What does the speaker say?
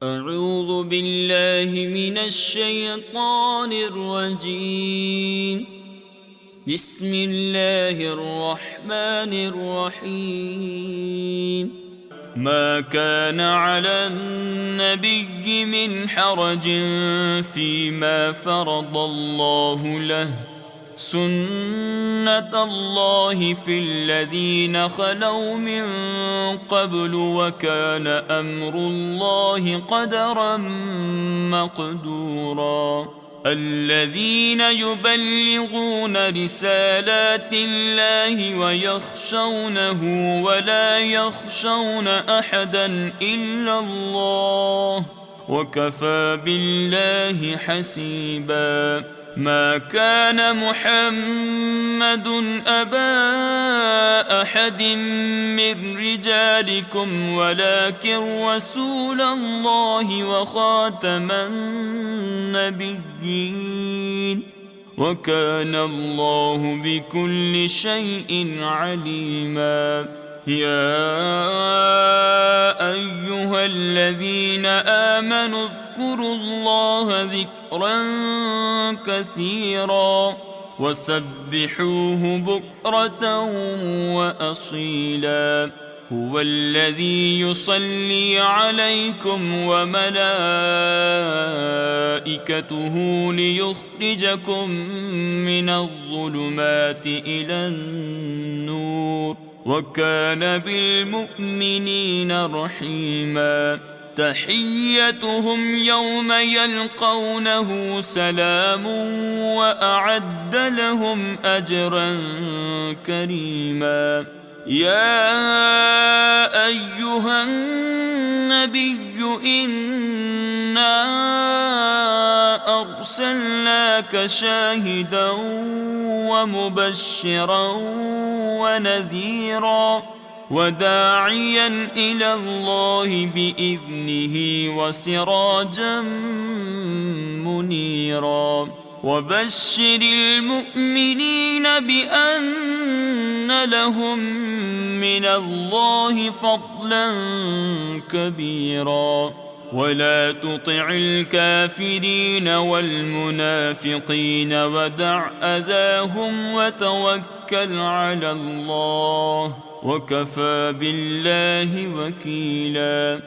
أعوذ بالله من الشيطان الرجيم. بسم الله الرحمن الرحيم. ما كان على النبي من حرج فيما فرض الله له، سنة الله في الذين خلوا من قبل، وكان أمر الله قدرا مقدورا. الذين يبلغون رسالات الله ويخشونه ولا يخشون أحدا إلا الله، وكفى بالله حسيبا. ما كان محمد أبا أحد من رجالكم ولكن رسول الله وخاتم النبيين، وكان الله بكل شيء عليما. يا أيها الذين آمنوا اذكروا الله ذكرا كثيرا وسبحوه بكرة وأصيلا. هو الذي يصلي عليكم وملائكته ليخرجكم من الظلمات إلى النور، وكان بالمؤمنين رحيما. تحيتهم يوم يلقونه سلام، وأعد لهم أجرا كريما. يا أيها النبي إنا أرسلناك شاهدا ومبشرا ونذيرا وداعيا إلى الله بإذنه وسراجا منيرا. وبشر المؤمنين بأن لهم من الله فضلا كبيرا. ولا تطع الكافرين والمنافقين ودع أذاهم وتوكل على الله، وكفى بالله وكيلا.